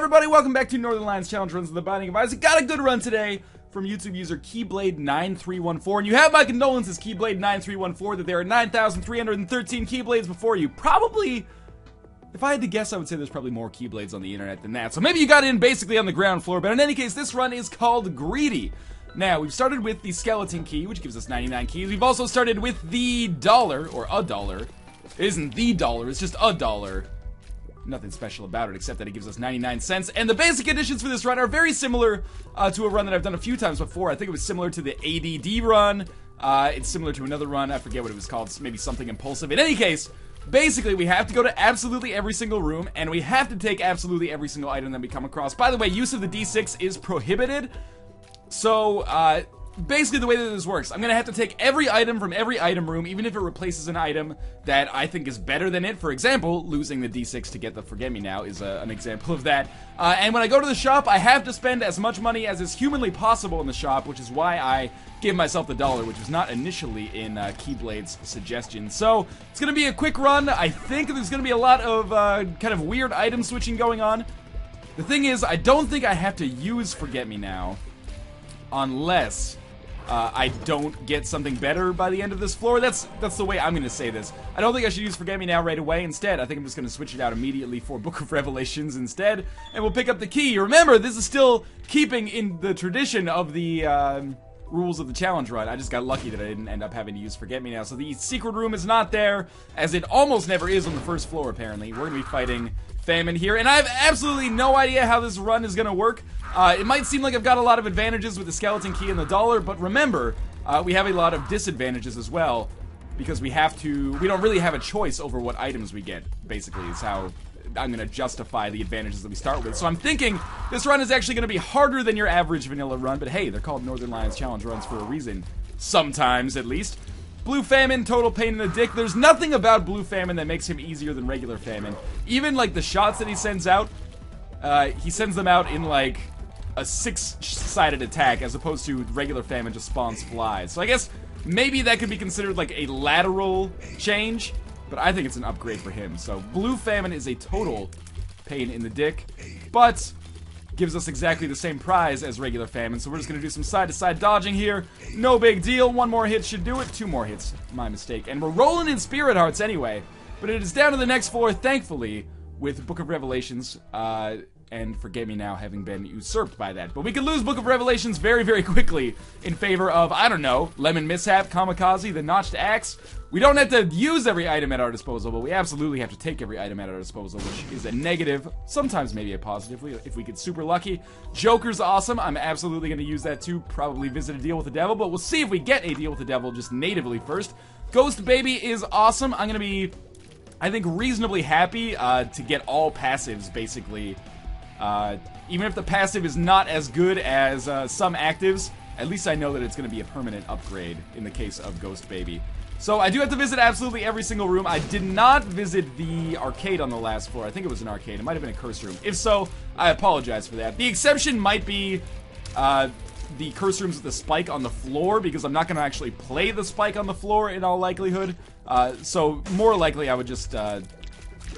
everybody, welcome back to Northernlion's Challenge Runs of the Binding of Isaac. Got a good run today from YouTube user Keyblade9314, and you have my condolences, Keyblade9314, that there are 9,313 Keyblades before you. Probably, if I had to guess, I would say there's probably more Keyblades on the internet than that. So maybe you got in basically on the ground floor, but in any case, this run is called Greedy. Now, we've started with the skeleton key, which gives us 99 keys. We've also started with the dollar, or a dollar. It isn't the dollar, it's just a dollar. Nothing special about it, except that it gives us 99 cents. And the basic conditions for this run are very similar to a run that I've done a few times before. I think it was similar to the ADD run. It's similar to another run. I forget what it was called. Maybe something impulsive. In any case, basically, we have to go to absolutely every single room, and we have to take absolutely every single item that we come across. By the way, use of the D6 is prohibited. So, basically the way that this works, I'm gonna have to take every item from every item room, even if it replaces an item that I think is better than it. For example, losing the D6 to get the Forget-Me-Now is an example of that. And when I go to the shop, I have to spend as much money as is humanly possible in the shop, which is why I gave myself the dollar, which was not initially in Keyblade's suggestion. So, it's gonna be a quick run. I think there's gonna be a lot of kind of weird item switching going on. The thing is, I don't think I have to use Forget-Me-Now unless I don't get something better by the end of this floor. That's the way I'm going to say this. I don't think I should use Forget-Me-Now right away. Instead, I think I'm just going to switch it out immediately for Book of Revelations instead, and we'll pick up the key. Remember, this is still keeping in the tradition of the rules of the challenge run. I just got lucky that I didn't end up having to use Forget-Me-Now. So the secret room is not there, as it almost never is on the first floor, apparently. We're going to be fighting Famine here, and I have absolutely no idea how this run is going to work. It might seem like I've got a lot of advantages with the skeleton key and the dollar, but remember, we have a lot of disadvantages as well, because we don't really have a choice over what items we get, basically, is how I'm going to justify the advantages that we start with. So I'm thinking this run is actually going to be harder than your average vanilla run, but hey, they're called Northernlion's Challenge runs for a reason. Sometimes, at least. Blue Famine, total pain in the dick. There's nothing about Blue Famine that makes him easier than regular Famine. Even, like, the shots that he sends out, he sends them out in, like, a 6-sided attack, as opposed to regular Famine just spawns flies. So I guess maybe that could be considered, like, a lateral change, but I think it's an upgrade for him. So Blue Famine is a total pain in the dick, but gives us exactly the same prize as regular Famine, so we're just going to do some side-to-side dodging here. No big deal. One more hit should do it. 2 more hits. My mistake. And we're rolling in Spirit Hearts anyway, but it is down to the next floor, thankfully, with Book of Revelations, and Forget-Me-Now having been usurped by that. But we could lose Book of Revelations very, very quickly in favor of, I don't know, Lemon Mishap, Kamikaze, the Notched Axe. We don't have to use every item at our disposal, but we absolutely have to take every item at our disposal, which is a negative, sometimes maybe a positive, if we get super lucky. Joker's awesome. I'm absolutely going to use that too. Probably visit a deal with the devil, but we'll see if we get a deal with the devil just natively first. Ghost Baby is awesome. I'm going to be, I think, reasonably happy to get all passives, basically. Even if the passive is not as good as some actives, at least I know that it's going to be a permanent upgrade in the case of Ghost Baby. So I do have to visit absolutely every single room. I did not visit the arcade on the last floor. I think it was an arcade. It might have been a curse room. If so, I apologize for that. The exception might be the curse rooms with the spike on the floor, because I'm not going to actually play the spike on the floor in all likelihood. So more likely I would just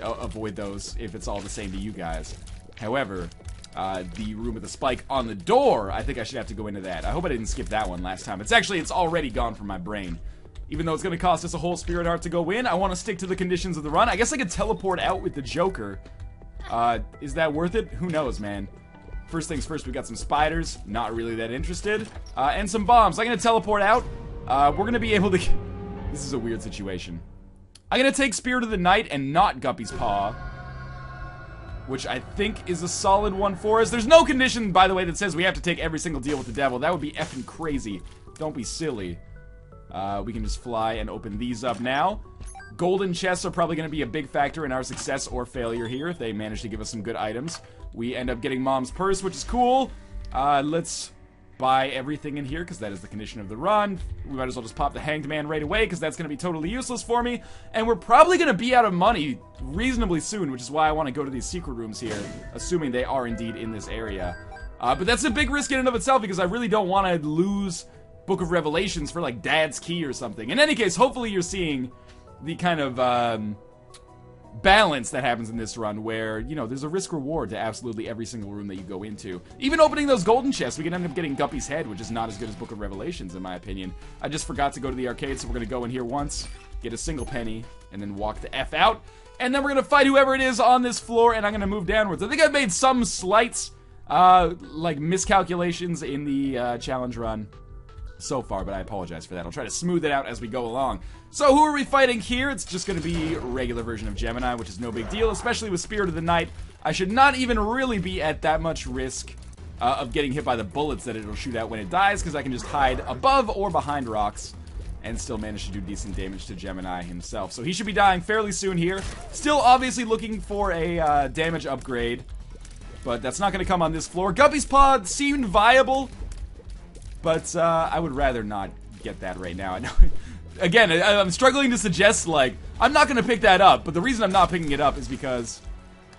avoid those if it's all the same to you guys. However, the room with the spike on the door, I think I should have to go into that. I hope I didn't skip that one last time. It's already gone from my brain. Even though it's going to cost us a whole Spirit Heart to go in, I want to stick to the conditions of the run. I guess I could teleport out with the Joker. Is that worth it? Who knows, man. First things first, we got some spiders. Not really that interested. And some bombs. I'm going to teleport out. We're going to be able to... This is a weird situation. I'm going to take Spirit of the Night and not Guppy's Paw, which I think is a solid one for us. There's no condition, by the way, that says we have to take every single deal with the devil. That would be effing crazy. Don't be silly. We can just fly and open these up now. Golden chests are probably going to be a big factor in our success or failure here if they manage to give us some good items. We end up getting Mom's purse, which is cool. Let's buy everything in here, because that is the condition of the run. We might as well just pop the Hanged Man right away, because that's going to be totally useless for me. And we're probably going to be out of money reasonably soon, which is why I want to go to these secret rooms here, assuming they are indeed in this area. But that's a big risk in and of itself, because I really don't want to lose Book of Revelations for, like, Dad's Key or something. In any case, hopefully you're seeing the kind of balance that happens in this run where, you know, there's a risk-reward to absolutely every single room that you go into. Even opening those golden chests, we can end up getting Guppy's head, which is not as good as Book of Revelations, in my opinion. I just forgot to go to the arcade, so we're going to go in here once, get a single penny, and then walk the F out. And then we're going to fight whoever it is on this floor, and I'm going to move downwards. I think I've made some slight, like, miscalculations in the challenge run so far, but I apologize for that. I'll try to smooth it out as we go along. So who are we fighting here? It's just going to be a regular version of Gemini, which is no big deal, especially with Spirit of the Night. I should not even really be at that much risk of getting hit by the bullets that it'll shoot out when it dies, because I can just hide above or behind rocks and still manage to do decent damage to Gemini himself. So he should be dying fairly soon here. Still obviously looking for a damage upgrade, but that's not going to come on this floor. Guppy's Paw seemed viable, but I would rather not get that right now. I know. Again, I'm struggling to suggest, like, I'm not going to pick that up, but the reason I'm not picking it up is because,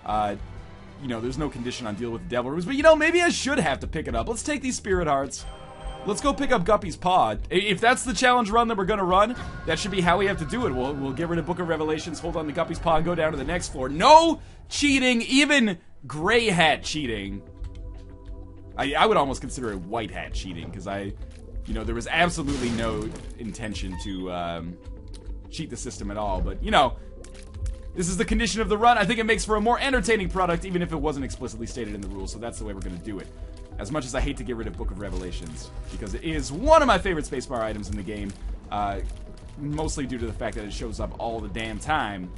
you know, there's no condition on deal with Devil Rooms. But, you know, maybe I should have to pick it up. Let's take these Spirit Hearts. Let's go pick up Guppy's Paw. If that's the challenge run that we're going to run, that should be how we have to do it. We'll get rid of Book of Revelations, hold on to Guppy's Paw, and go down to the next floor. No cheating, even gray hat cheating. I would almost consider it white hat cheating, because you know, there was absolutely no intention to cheat the system at all. But, you know, this is the condition of the run. I think it makes for a more entertaining product, even if it wasn't explicitly stated in the rules. So that's the way we're going to do it. As much as I hate to get rid of Book of Revelations, because it is one of my favorite spacebar items in the game, mostly due to the fact that it shows up all the damn time.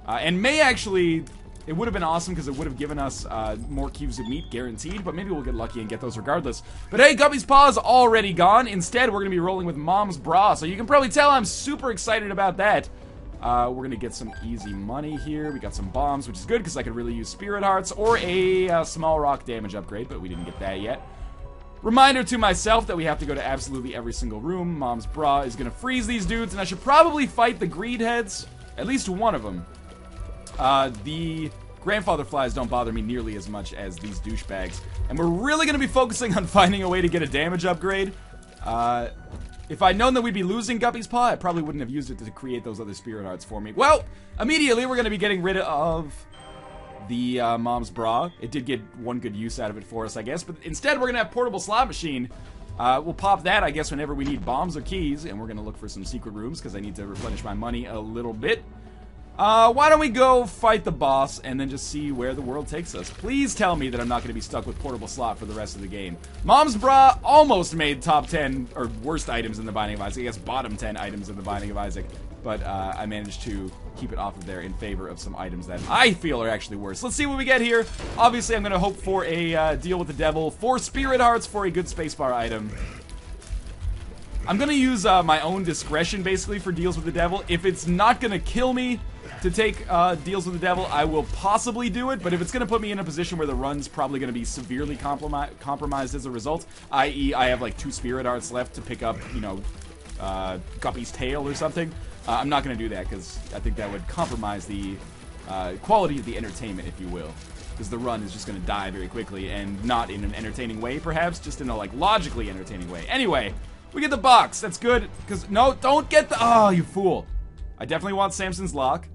And may actually... It would have been awesome because it would have given us more cubes of meat guaranteed, but maybe we'll get lucky and get those regardless. But hey, Guppy's Paw is already gone. Instead, we're going to be rolling with Mom's Bra, so you can probably tell I'm super excited about that. We're going to get some easy money here. We got some bombs, which is good because I could really use Spirit Hearts or a small rock damage upgrade, but we didn't get that yet. Reminder to myself that we have to go to absolutely every single room. Mom's Bra is going to freeze these dudes, and I should probably fight the greed heads, at least one of them. The grandfather flies don't bother me nearly as much as these douchebags. And we're really going to be focusing on finding a way to get a damage upgrade. If I'd known that we'd be losing Guppy's Paw, I probably wouldn't have used it to create those other Spirit Hearts for me. Well, immediately we're going to be getting rid of the Mom's Bra. It did get one good use out of it for us, I guess. But instead, we're going to have Portable Slot Machine. We'll pop that, I guess, whenever we need bombs or keys. And we're going to look for some secret rooms because I need to replenish my money a little bit. Why don't we go fight the boss and then just see where the world takes us? Please tell me that I'm not going to be stuck with Portable Slot for the rest of the game. Mom's Bra almost made top 10, or worst items in the Binding of Isaac. I guess bottom 10 items in the Binding of Isaac. But I managed to keep it off of there in favor of some items that I feel are actually worse. Let's see what we get here. Obviously, I'm going to hope for a deal with the devil, 4 Spirit Hearts for a good spacebar item. I'm going to use my own discretion, basically, for deals with the devil. If it's not going to kill me to take deals with the devil, I will possibly do it, but if it's going to put me in a position where the run's probably going to be severely compromised as a result, i.e. I have like 2 Spirit Hearts left to pick up, you know, Guppy's tail or something, I'm not going to do that because I think that would compromise the quality of the entertainment, if you will, because the run is just going to die very quickly, and not in an entertaining way, perhaps, just in a, like, logically entertaining way. Anyway, we get the box. That's good, because, no, don't get the... Oh, you fool. I definitely want Samson's Lock.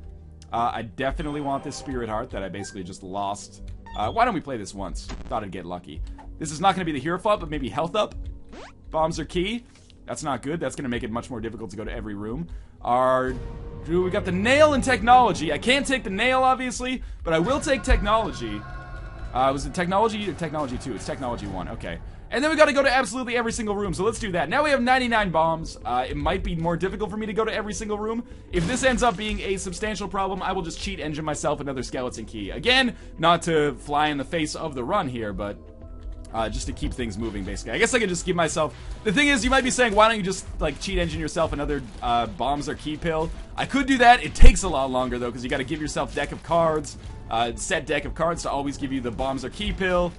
I definitely want this Spirit Heart that I basically just lost. Why don't we play this once? Thought I'd get lucky. This is not going to be the hero up, but maybe health up. Bombs are key. That's not good. That's going to make it much more difficult to go to every room. We got the nail and technology. I can't take the nail, obviously, but I will take technology. Was it technology or technology 2? It's technology 1. Okay. And then we got to go to absolutely every single room, so let's do that. Now we have 99 bombs. It might be more difficult for me to go to every single room. If this ends up being a substantial problem, I will just cheat engine myself another skeleton key. Again, not to fly in the face of the run here, but just to keep things moving, basically. I guess I could just give myself... The thing is, you might be saying, why don't you just, like, cheat engine yourself another bombs or key pill? I could do that. It takes a lot longer, though, because you got to give yourself deck of cards, set deck of cards to always give you the bombs or key pill.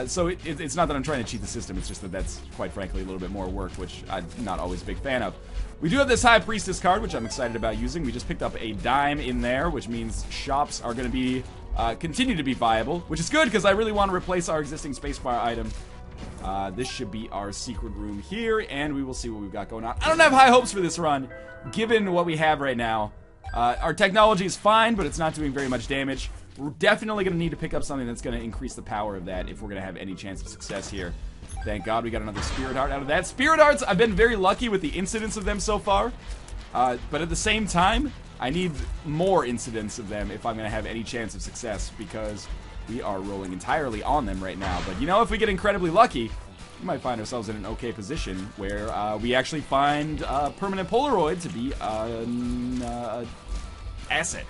So it's not that I'm trying to cheat the system, it's just that that's, quite frankly, a little bit more work, which I'm not always a big fan of. We do have this High Priestess card, which I'm excited about using. We just picked up a dime in there, which means shops are going to be, continue to be viable, which is good, because I really want to replace our existing spacebar item. This should be our secret room here, and we will see what we've got going on. I don't have high hopes for this run, given what we have right now. Our technology is fine, but it's not doing very much damage. We're definitely going to need to pick up something that's going to increase the power of that if we're going to have any chance of success here. Thank God we got another Spirit Heart out of that. Spirit Hearts, I've been very lucky with the incidence of them so far. But at the same time, I need more incidents of them if I'm going to have any chance of success, because we are rolling entirely on them right now. But, you know, if we get incredibly lucky, we might find ourselves in an okay position where we actually find Permanent Polaroid to be an asset.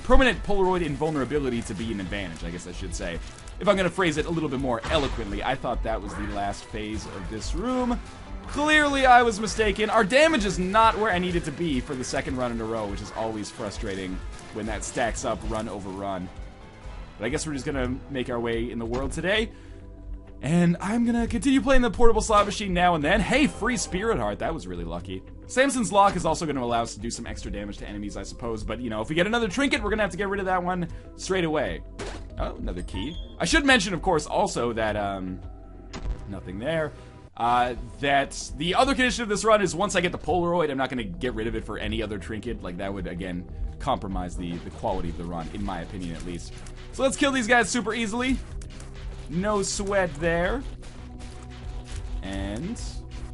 Permanent Polaroid invulnerability to be an advantage, I guess I should say. If I'm going to phrase it a little bit more eloquently, I thought that was the last phase of this room. Clearly, I was mistaken. Our damage is not where I need it to be for the second run in a row, which is always frustrating when that stacks up run over run. But I guess we're just going to make our way in the world today. And I'm going to continue playing the portable slot machine now and then. Hey, free Spirit Heart. That was really lucky. Samson's Lock is also going to allow us to do some extra damage to enemies, I suppose. But, you know, if we get another trinket, we're going to have to get rid of that one straight away. Oh, another key. I should mention, of course, also that, nothing there. That the other condition of this run is once I get the Polaroid, I'm not going to get rid of it for any other trinket. Like, that would, again, compromise the quality of the run, in my opinion, at least. So let's kill these guys super easily. No sweat there. And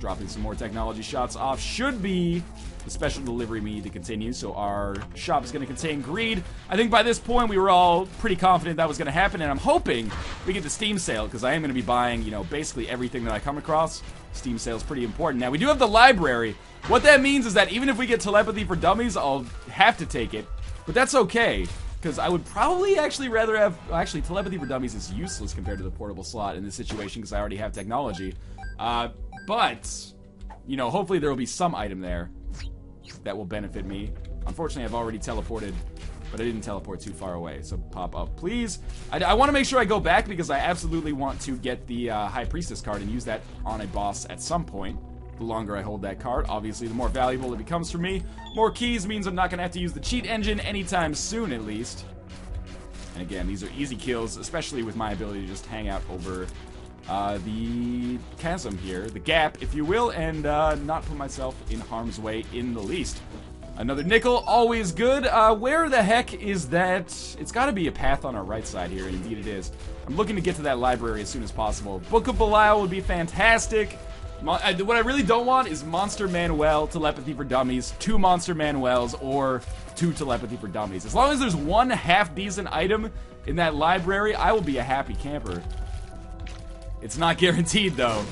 dropping some more technology shots off should be the special delivery we need to continue. So our shop is going to contain greed. I think by this point we were all pretty confident that was going to happen, and I'm hoping we get the Steam sale, because I am going to be buying, you know, basically everything that I come across. Steam sale is pretty important. Now, we do have the library. What that means is that even if we get telepathy for dummies, I'll have to take it. But that's okay, because I would probably actually rather have... Actually, telepathy for dummies is useless compared to the portable slot in this situation, because I already have technology. But, you know, hopefully there will be some item there that will benefit me. Unfortunately, I've already teleported, but I didn't teleport too far away, so pop up, please. I want to make sure I go back, because I absolutely want to get the High Priestess card and use that on a boss at some point. The longer I hold that card, obviously, the more valuable it becomes for me. More keys means I'm not going to have to use the cheat engine anytime soon, at least. And again, these are easy kills, especially with my ability to just hang out over the chasm here, the gap, if you will, and not put myself in harm's way in the least. Another nickel, always good. Where the heck is that? It's got to be a path on our right side here, and indeed it is. I'm looking to get to that library as soon as possible. Book of Belial would be fantastic. What I really don't want is Monster Manuel, Telepathy for Dummies, 2 Monster Manuels, or 2 Telepathy for Dummies. As long as there's one half-decent item in that library, I will be a happy camper. It's not guaranteed, though,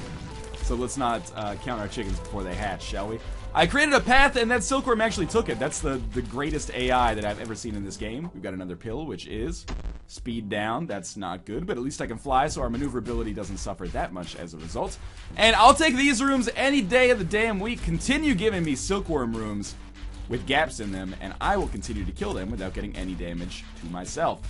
so let's not count our chickens before they hatch, shall we? I created a path, and that Silkworm actually took it. That's the greatest AI that I've ever seen in this game. We've got another pill, which is speed down. That's not good, but at least I can fly, so our maneuverability doesn't suffer that much as a result. And I'll take these rooms any day of the damn week. Continue giving me Silkworm rooms with gaps in them, and I will continue to kill them without getting any damage to myself.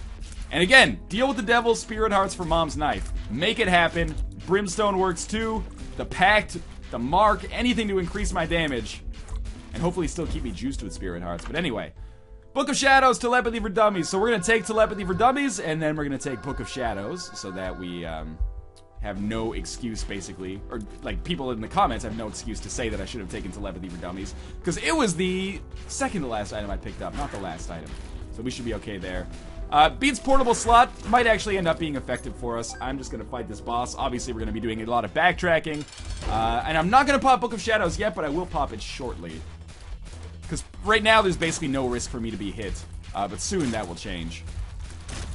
And again, deal with the devil, Spirit Hearts for Mom's Knife. Make it happen. Brimstone works too. The Pact, the Mark, anything to increase my damage. And hopefully still keep me juiced with Spirit Hearts. But anyway, Book of Shadows, Telepathy for Dummies. So we're going to take Telepathy for Dummies, and then we're going to take Book of Shadows, so that we have no excuse, basically. Or, like, people in the comments have no excuse to say that I should have taken Telepathy for Dummies. Because it was the second to last item I picked up, not the last item. So we should be okay there. Beats portable slot might actually end up being effective for us. I'm just going to fight this boss. Obviously, we're going to be doing a lot of backtracking. And I'm not going to pop Book of Shadows yet, but I will pop it shortly. Because right now, there's basically no risk for me to be hit. But soon, that will change.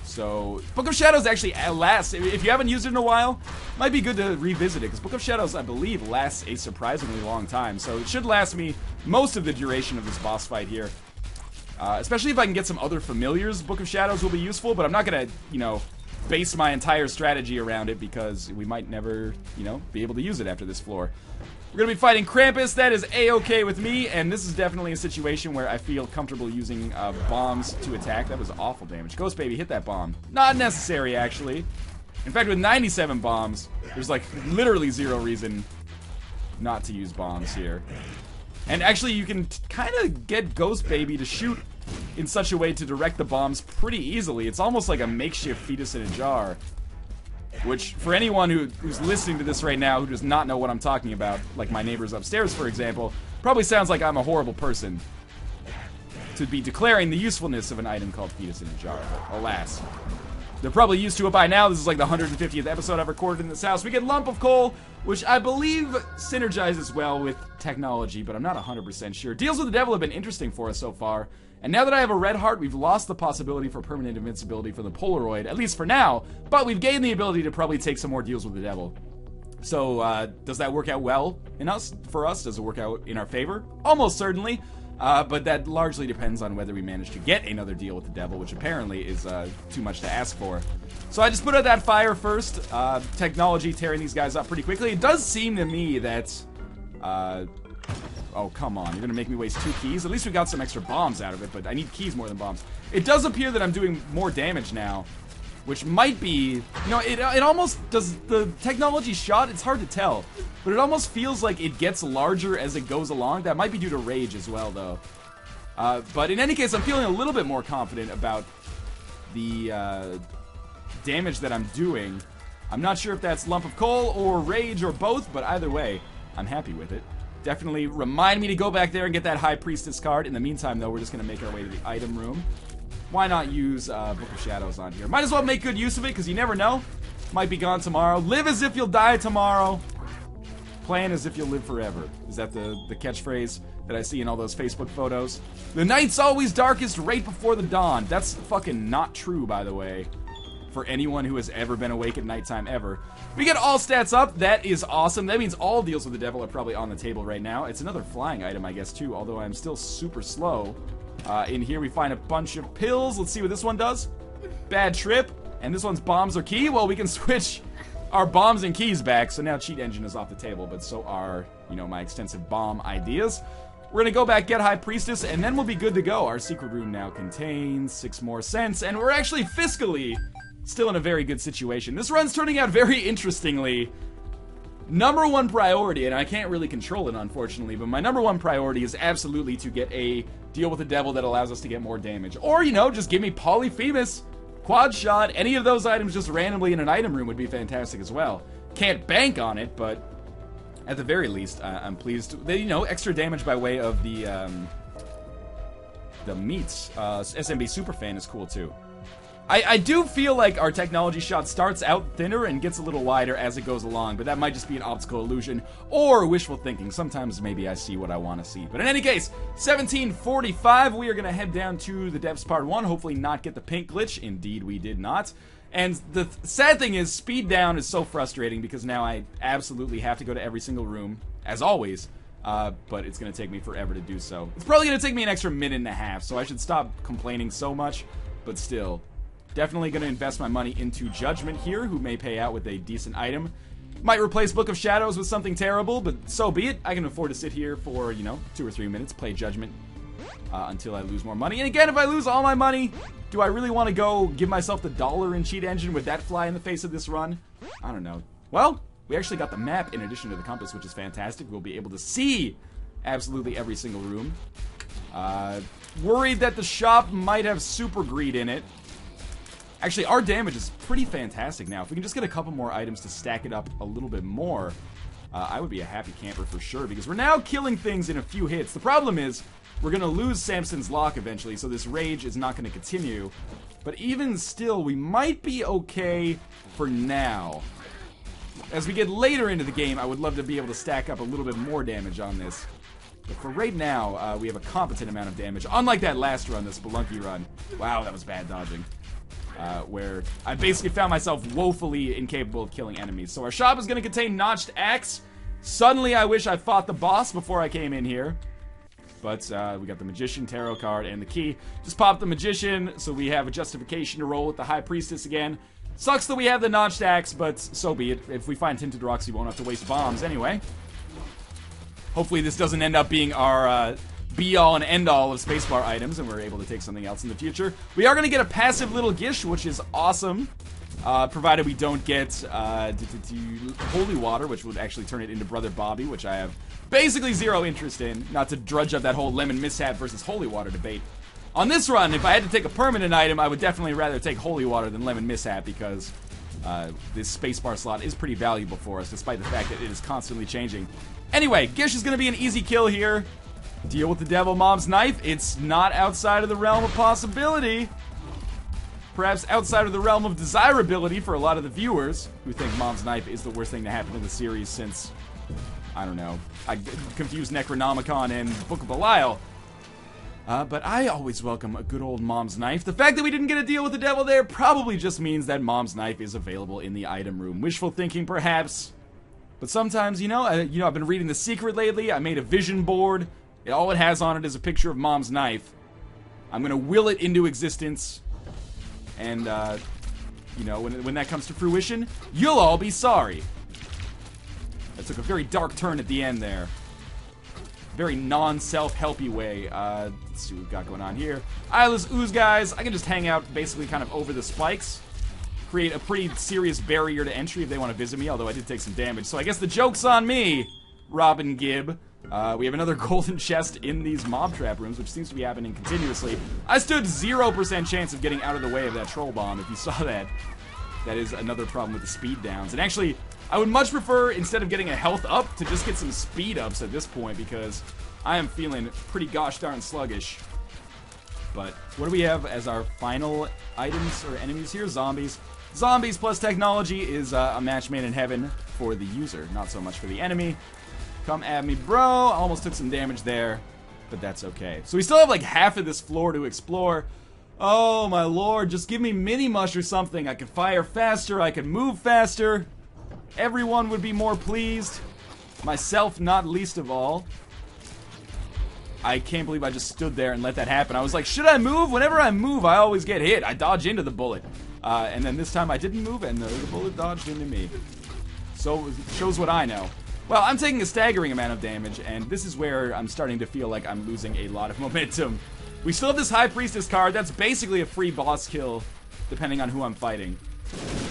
So, Book of Shadows actually lasts. If you haven't used it in a while, it might be good to revisit it. Because Book of Shadows, I believe, lasts a surprisingly long time. So, it should last me most of the duration of this boss fight here. Especially if I can get some other familiars, Book of Shadows will be useful, but I'm not going to, you know, base my entire strategy around it, because we might never, you know, be able to use it after this floor. We're going to be fighting Krampus. That is A-okay with me, and this is definitely a situation where I feel comfortable using bombs to attack. That was awful damage. Ghost Baby, hit that bomb. Not necessary, actually. In fact, with 97 bombs, there's, like, literally zero reason not to use bombs here. And actually, you can kind of get Ghost Baby to shoot in such a way to direct the bombs pretty easily. It's almost like a makeshift fetus in a jar. Which, for anyone who's listening to this right now who does not know what I'm talking about, like my neighbors upstairs, for example, probably sounds like I'm a horrible person. to be declaring the usefulness of an item called Fetus in a Jar, but alas. They're probably used to it by now. This is like the 150th episode I've recorded in this house. We get Lump of Coal, which I believe synergizes well with technology, but I'm not 100% sure. Deals with the Devil have been interesting for us so far. And now that I have a red heart, we've lost the possibility for permanent invincibility for the Polaroid, at least for now. But we've gained the ability to probably take some more deals with the Devil. So, does that work out well for us? Does it work out in our favor? Almost certainly. But that largely depends on whether we manage to get another deal with the Devil, which apparently is too much to ask for. So I just put out that fire first. Technology tearing these guys up pretty quickly. It does seem to me that... oh, come on. You're going to make me waste 2 keys? At least we got some extra bombs out of it, but I need keys more than bombs. It does appear that I'm doing more damage now, which might be... You know, it almost does... The technology shot, it's hard to tell, but it almost feels like it gets larger as it goes along. That might be due to rage as well, though. But in any case, I'm feeling a little bit more confident about the damage that I'm doing. I'm not sure if that's Lump of Coal or rage or both, but either way, I'm happy with it. Definitely remind me to go back there and get that High Priestess card. In the meantime, though, we're just going to make our way to the item room. Why not use Book of Shadows on here? Might as well make good use of it, because you never know. Might be gone tomorrow. Live as if you'll die tomorrow. Plan as if you'll live forever. Is that the catchphrase that I see in all those Facebook photos? The night's always darkest right before the dawn. That's fucking not true, by the way, for anyone who has ever been awake at nighttime ever. We get all stats up. That is awesome. That means all deals with the Devil are probably on the table right now. It's another flying item, I guess, too, although I'm still super slow. In here we find a bunch of pills. Let's see what this one does. Bad trip. And this one's bombs or key. Well, we can switch our bombs and keys back, so now cheat engine is off the table, but so are, you know, my extensive bomb ideas. We're gonna go back, get High Priestess, and then we'll be good to go. Our secret room now contains 6 more cents, and we're actually fiscally still in a very good situation. This run's turning out very interestingly. Number 1 priority, and I can't really control it, unfortunately, but my number 1 priority is absolutely to get a deal with the Devil that allows us to get more damage. Or, you know, just give me Polyphemus, Quad Shot, any of those items just randomly in an item room would be fantastic as well. Can't bank on it, but at the very least, I'm pleased. You know, extra damage by way of the meats. SMB Superfan is cool, too. I do feel like our technology shot starts out thinner and gets a little wider as it goes along, but that might just be an optical illusion or wishful thinking. Sometimes maybe I see what I want to see. But in any case, 1745, we are going to head down to the Devs Part 1, hopefully not get the pink glitch. Indeed, we did not. And the sad thing is, speed down is so frustrating because now I absolutely have to go to every single room, as always. But it's going to take me forever to do so. It's probably going to take me an extra minute and a half, so I should stop complaining so much, but still. Definitely going to invest my money into Judgment here, who may pay out with a decent item. Might replace Book of Shadows with something terrible, but so be it. I can afford to sit here for, you know, 2 or 3 minutes, play Judgment until I lose more money. And again, if I lose all my money, do I really want to go give myself the dollar in cheat engine? Would that fly in the face of this run? I don't know. Well, we actually got the map in addition to the compass, which is fantastic. We'll be able to see absolutely every single room. Worried that the shop might have super greed in it. Actually, our damage is pretty fantastic now. If we can just get a couple more items to stack it up a little bit more, I would be a happy camper for sure, because we're now killing things in a few hits. The problem is, we're going to lose Samson's Lock eventually, so this rage is not going to continue. But even still, we might be okay for now. As we get later into the game, I would love to be able to stack up a little bit more damage on this. But for right now, we have a competent amount of damage. Unlike that last run, the Spelunky run. Wow, that was bad dodging. Where I basically found myself woefully incapable of killing enemies. So our shop is going to contain Notched Axe. Suddenly I wish I fought the boss before I came in here. But we got the Magician Tarot card and the key. Just pop the Magician so we have a justification to roll with the High Priestess again. Sucks that we have the Notched Axe, but so be it. If we find Tinted Rocks, we won't have to waste bombs anyway. Hopefully this doesn't end up being our be-all and end-all of spacebar items, and we're able to take something else in the future. We are going to get a passive little Gish, which is awesome, provided we don't get Holy Water, which would actually turn it into Brother Bobby, which I have basically zero interest in, not to drudge up that whole Lemon Mishap versus Holy Water debate. On this run, if I had to take a permanent item, I would definitely rather take Holy Water than Lemon Mishap, because this spacebar slot is pretty valuable for us, despite the fact that it is constantly changing. Anyway, Gish is going to be an easy kill here. Deal with the devil mom's knife. It's not outside of the realm of possibility. Perhaps outside of the realm of desirability for a lot of the viewers who think mom's knife is the worst thing to happen in the series since, I don't know, I confused Necronomicon and Book of Belial. But I always welcome a good old mom's knife. The fact that we didn't get a deal with the devil there probably just means that mom's knife is available in the item room. Wishful thinking, perhaps. But sometimes, I've been reading The Secret lately. I made a vision board. All it has on it is a picture of mom's knife. I'm gonna will it into existence. And, when that comes to fruition, you'll all be sorry. That took a very dark turn at the end there. Very non-self-helpy way. Let's see what we've got going on here. Eyeless ooze guys. I can just hang out basically kind of over the spikes. Create a pretty serious barrier to entry if they want to visit me, although I did take some damage. So I guess the joke's on me, Robin Gibb. We have another golden chest in these mob trap rooms, which seems to be happening continuously. I stood 0% chance of getting out of the way of that troll bomb, if you saw that. That is another problem with the speed downs. And actually, I would much prefer, instead of getting a health up, to just get some speed ups at this point, because I am feeling pretty gosh darn sluggish. But what do we have as our final items or enemies here? Zombies. Zombies plus technology is a match made in heaven for the user, not so much for the enemy. Come at me, bro. Almost took some damage there, but that's okay. So we still have like half of this floor to explore. Oh my lord, just give me mini-mush or something. I could fire faster, I could move faster. Everyone would be more pleased. Myself not least of all. I can't believe I just stood there and let that happen. I was like, should I move? Whenever I move, I always get hit. I dodge into the bullet. And then this time I didn't move, and the bullet dodged into me. So, it shows what I know. Well, I'm taking a staggering amount of damage, and this is where I'm starting to feel like I'm losing a lot of momentum. We still have this High Priestess card. That's basically a free boss kill, depending on who I'm fighting.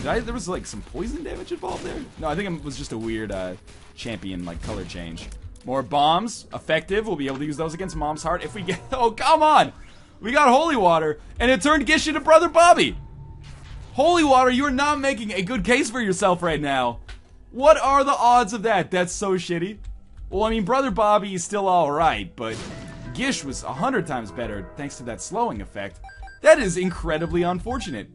There was, like, some poison damage involved there? No, I think it was just a weird, champion, like, color change. More bombs. Effective. We'll be able to use those against Mom's Heart if we get... Oh, come on! We got Holy Water, and it turned Gish into Brother Bobby! Holy Water, you're not making a good case for yourself right now. What are the odds of that? That's so shitty. Well, I mean, Brother Bobby is still alright, but Gish was 100 times better thanks to that slowing effect. That is incredibly unfortunate.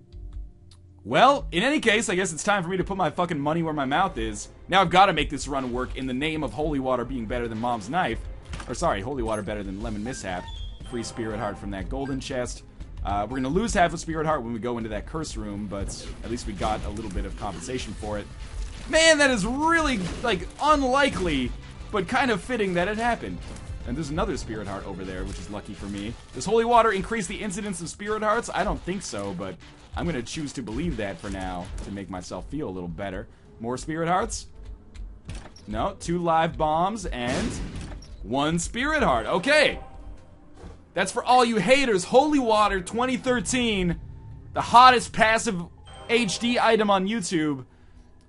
Well, in any case, I guess it's time for me to put my fucking money where my mouth is. Now I've got to make this run work in the name of Holy Water being better than Mom's Knife. Or sorry, Holy Water better than Lemon Mishap. Free Spirit Heart from that golden chest. We're going to lose half a Spirit Heart when we go into that curse room, but at least we got a little bit of compensation for it. Man, that is really, like, unlikely, but kind of fitting that it happened. And there's another Spirit Heart over there, which is lucky for me. Does Holy Water increase the incidence of Spirit Hearts? I don't think so, but I'm going to choose to believe that for now to make myself feel a little better. More Spirit Hearts? No, 2 live bombs and 1 Spirit Heart. Okay. That's for all you haters. Holy Water 2013, the hottest passive HD item on YouTube.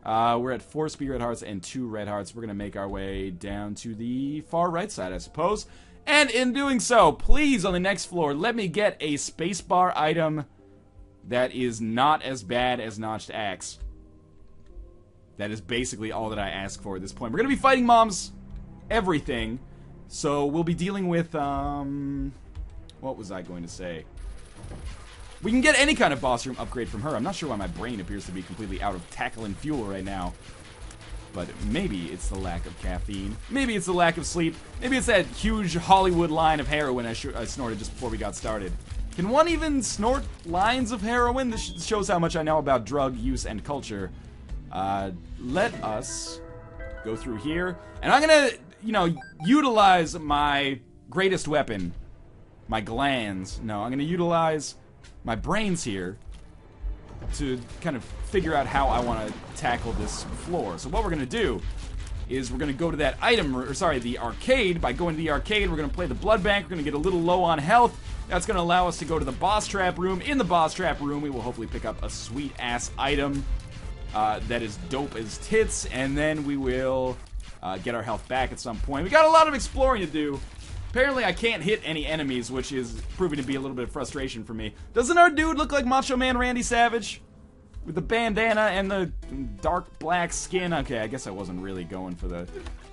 We're at 4 Spirit Hearts and 2 Red Hearts. We're going to make our way down to the far right side, I suppose. And in doing so, please, on the next floor, let me get a spacebar item that is not as bad as Notched Axe. That is basically all that I ask for at this point. We're going to be fighting Mom's everything. So we'll be dealing with, what was I going to say? We can get any kind of boss room upgrade from her. I'm not sure why my brain appears to be completely out of tackle and fuel right now. But maybe it's the lack of caffeine. Maybe it's the lack of sleep. Maybe it's that huge Hollywood line of heroin I snorted just before we got started. Can one even snort lines of heroin? This shows how much I know about drug use and culture. Let us go through here. And I'm gonna, utilize my greatest weapon. My glands. No, I'm gonna utilize my brains here to kind of figure out how I want to tackle this floor. So what we're going to do is we're going to go to that the arcade. By going to the arcade, we're going to play the blood bank. We're going to get a little low on health. That's going to allow us to go to the boss trap room. In the boss trap room, we will hopefully pick up a sweet-ass item that is dope as tits, and then we will get our health back at some point. We got a lot of exploring to do. Apparently I can't hit any enemies, which is proving to be a little bit of frustration for me. Doesn't our dude look like Macho Man Randy Savage? With the bandana and the dark black skin? Okay, I guess I wasn't really going for the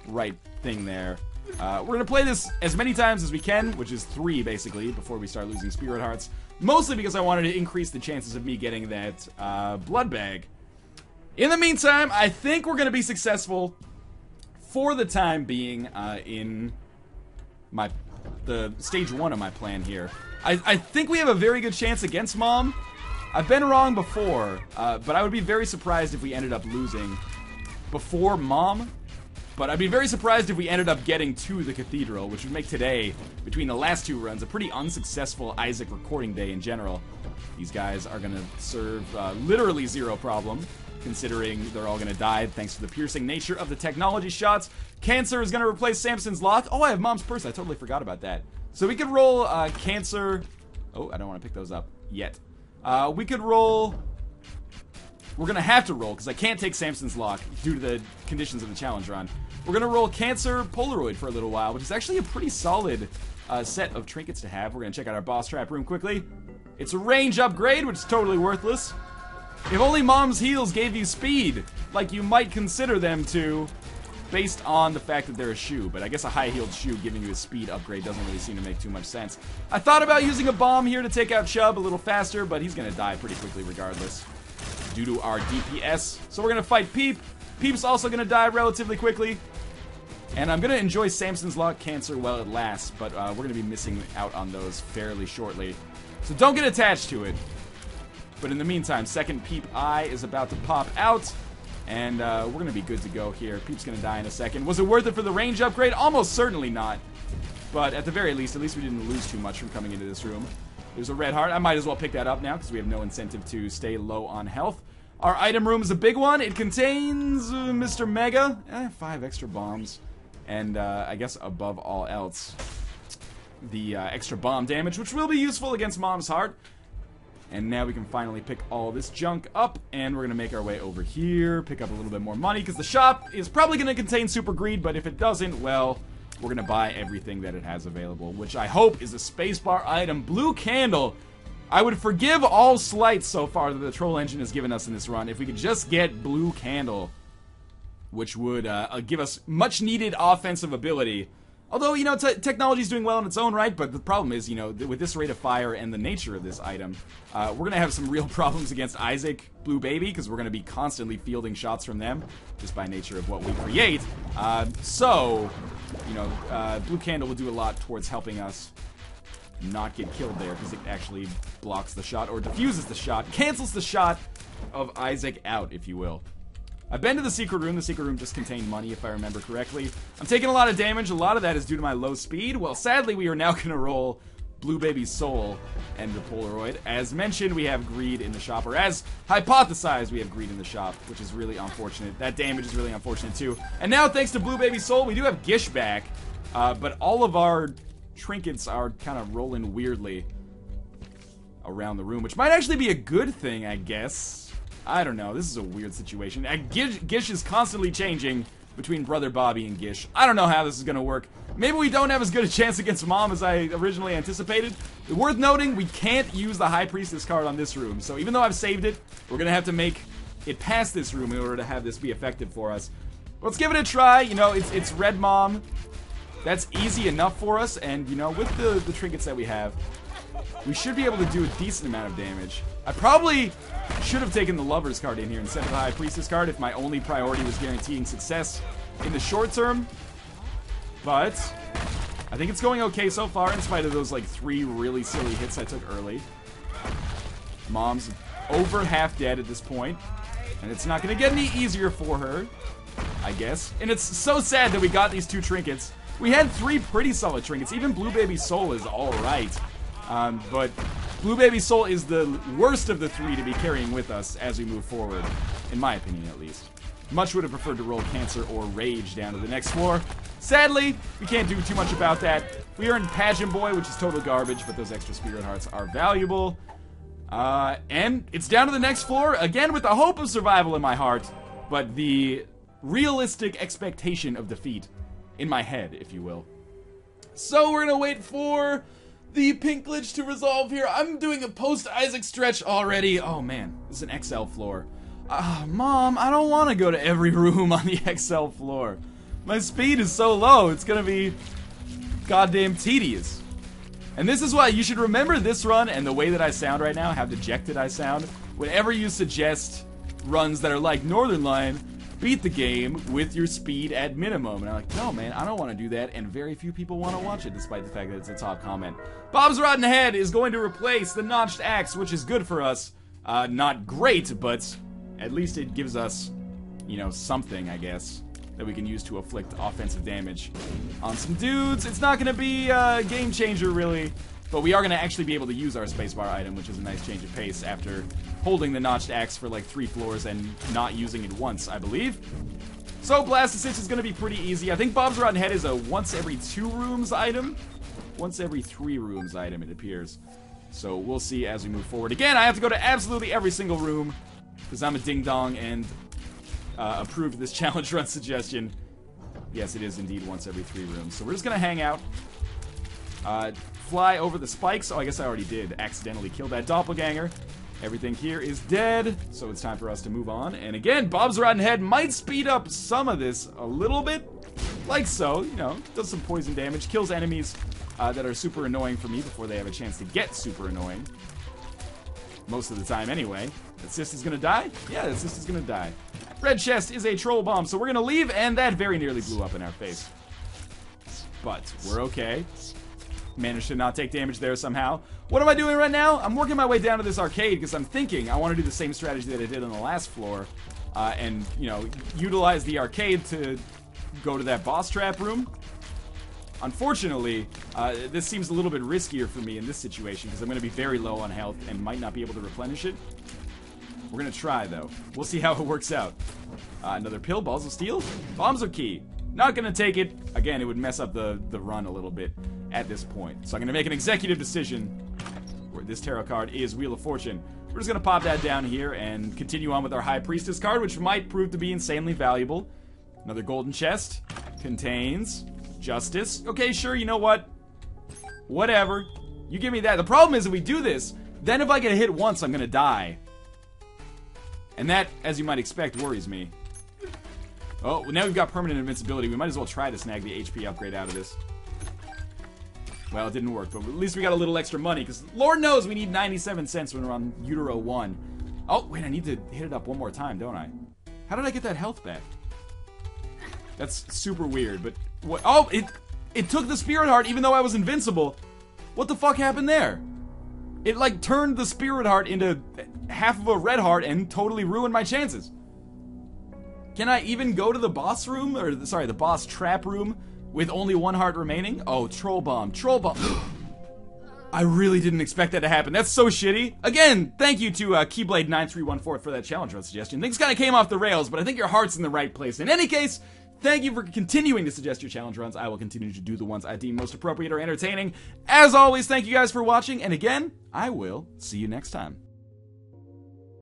right thing there. We're going to play this as many times as we can, which is 3, basically, before we start losing Spirit Hearts. Mostly because I wanted to increase the chances of me getting that blood bag. In the meantime, I think we're going to be successful for the time being in the stage 1 of my plan here. I think we have a very good chance against Mom. I've been wrong before, but I would be very surprised if we ended up losing before Mom. But I'd be very surprised if we ended up getting to the Cathedral, which would make today, between the last 2 runs, a pretty unsuccessful Isaac recording day in general. These guys are going to serve literally 0 problem, considering they're all going to die thanks to the piercing nature of the technology shots. Cancer is going to replace Samson's Lock. Oh, I have Mom's Purse. I totally forgot about that. So we could roll Cancer. Oh, I don't want to pick those up yet. We could roll... We're going to have to roll, because I can't take Samson's Lock due to the conditions of the challenge run. We're going to roll Cancer Polaroid for a little while, which is actually a pretty solid set of trinkets to have. We're going to check out our boss trap room quickly. It's a range upgrade, which is totally worthless. If only Mom's heals gave you speed, like you might consider them to, based on the fact that they're a shoe. But I guess a high-heeled shoe giving you a speed upgrade doesn't really seem to make too much sense. I thought about using a bomb here to take out Chubb a little faster, but he's going to die pretty quickly regardless, due to our DPS. So we're going to fight Peep. Peep's also going to die relatively quickly. And I'm going to enjoy Samson's Lock Cancer while it lasts, but we're going to be missing out on those fairly shortly. So don't get attached to it. But in the meantime, second Peep Eye is about to pop out. And we're going to be good to go here. Peep's going to die in a second. Was it worth it for the range upgrade? Almost certainly not. But at the very least, at least we didn't lose too much from coming into this room. There's a red heart. I might as well pick that up now because we have no incentive to stay low on health. Our item room is a big one. It contains Mr. Mega. 5 extra bombs. And I guess above all else, the extra bomb damage, which will be useful against Mom's heart. And now we can finally pick all this junk up, and we're going to make our way over here, pick up a little bit more money, because the shop is probably going to contain Super Greed, but if it doesn't, well, we're going to buy everything that it has available, which I hope is a spacebar item. Blue Candle. I would forgive all slights so far that the Troll Engine has given us in this run if we could just get Blue Candle, which would give us much-needed offensive ability. Although, you know, technology is doing well in its own right, but the problem is, you know, with this rate of fire and the nature of this item, we're going to have some real problems against Isaac, Blue Baby, because we're going to be constantly fielding shots from them, just by nature of what we create. So, you know, Blue Candle will do a lot towards helping us not get killed there, because it actually blocks the shot, or diffuses the shot, cancels the shot of Isaac out, if you will. I've been to the secret room. The secret room just contained money, if I remember correctly. I'm taking a lot of damage. A lot of that is due to my low speed. Well, sadly, we are now going to roll Blue Baby's Soul and the Polaroid. As mentioned, we have Greed in the shop, or as hypothesized, we have Greed in the shop, which is really unfortunate. That damage is really unfortunate, too. And now, thanks to Blue Baby's Soul, we do have Gish back, but all of our trinkets are kind of rolling weirdly around the room, which might actually be a good thing, I guess. I don't know. This is a weird situation. Gish is constantly changing between Brother Bobby and Gish. I don't know how this is going to work. Maybe we don't have as good a chance against Mom as I originally anticipated. Worth noting, we can't use the High Priestess card on this room. So even though I've saved it, we're going to have to make it past this room in order to have this be effective for us. Let's give it a try. You know, it's Red Mom. That's easy enough for us. And, you know, with the trinkets that we have, we should be able to do a decent amount of damage. I probably should have taken the Lover's card in here instead of the High Priestess card if my only priority was guaranteeing success in the short term. But I think it's going okay so far in spite of those like 3 really silly hits I took early. Mom's over half dead at this point, and it's not going to get any easier for her, I guess. And it's so sad that we got these 2 trinkets. We had 3 pretty solid trinkets. Even Blue Baby's Soul is alright. But Blue Baby's Soul is the worst of the 3 to be carrying with us as we move forward, in my opinion at least. Much would have preferred to roll Cancer or Rage down to the next floor. Sadly, we can't do too much about that. We earned Pageant Boy, which is total garbage, but those extra Spirit Hearts are valuable. And it's down to the next floor, again with the hope of survival in my heart, but the realistic expectation of defeat in my head, if you will. So we're gonna wait for the pink glitch to resolve here. I'm doing a post-Isaac stretch already. Oh man, this is an XL floor. Mom, I don't want to go to every room on the XL floor. My speed is so low, it's gonna be goddamn tedious. And this is why you should remember this run and the way that I sound right now, how dejected I sound. Whenever you suggest runs that are like Northernlion, beat the game with your speed at minimum. And I'm like, no man, I don't want to do that, and very few people want to watch it, despite the fact that it's a top comment. Bob's Rotten Head is going to replace the Notched Axe, which is good for us. Not great, but at least it gives us, you know, something, I guess, that we can use to afflict offensive damage on some dudes. It's not going to be a game changer, really, but we are going to actually be able to use our spacebar item, which is a nice change of pace after holding the Notched Axe for like 3 floors and not using it once, I believe. So Blast Assist is going to be pretty easy. I think Bob's Rotten Head is a once every 2 rooms item. Once every 3 rooms item, it appears. So we'll see as we move forward. Again, I have to go to absolutely every single room because I'm a ding-dong and approved this challenge run suggestion. Yes, it is indeed once every 3 rooms. So we're just going to hang out. Fly over the spikes. Oh, I guess I already did accidentally kill that doppelganger. Everything here is dead, so it's time for us to move on. And again, Bob's Rotten Head might speed up some of this a little bit. Like so, you know, does some poison damage, kills enemies that are super annoying for me before they have a chance to get super annoying. Most of the time, anyway. Assist is gonna die? Yeah, Assist is gonna die. Red chest is a troll bomb, so we're gonna leave, and that very nearly blew up in our face. But we're okay. Managed to not take damage there somehow. What am I doing right now? I'm working my way down to this arcade because I'm thinking I want to do the same strategy that I did on the last floor, and, you know, utilize the arcade to go to that boss trap room. Unfortunately, this seems a little bit riskier for me in this situation because I'm going to be very low on health and might not be able to replenish it. We're going to try, though. We'll see how it works out. Another pill, balls of steel. Bombs are key. Not going to take it. Again, it would mess up the run a little bit at this point. So I'm going to make an executive decision where this tarot card is Wheel of Fortune. We're just going to pop that down here and continue on with our High Priestess card, which might prove to be insanely valuable. Another golden chest. Contains Justice. Okay, sure, you know what? Whatever. You give me that. The problem is if we do this, then if I get hit once, I'm going to die. And that, as you might expect, worries me. Oh, well, now we've got permanent invincibility. We might as well try to snag the HP upgrade out of this. Well, it didn't work, but at least we got a little extra money, because Lord knows we need 97 cents when we're on Utero 1. Oh, wait, I need to hit it up one more time, don't I? How did I get that health back? That's super weird, but... what? Oh, it took the Spirit Heart even though I was invincible. What the fuck happened there? It, like, turned the Spirit Heart into half of a red heart and totally ruined my chances. Can I even go to the boss room? Or, sorry, the boss trap room with only 1 heart remaining? Oh, Troll Bomb. Troll Bomb. I really didn't expect that to happen. That's so shitty. Again, thank you to Keyblade9314 for that challenge run suggestion. Things kind of came off the rails, but I think your heart's in the right place. In any case, thank you for continuing to suggest your challenge runs. I will continue to do the ones I deem most appropriate or entertaining. As always, thank you guys for watching, and again, I will see you next time.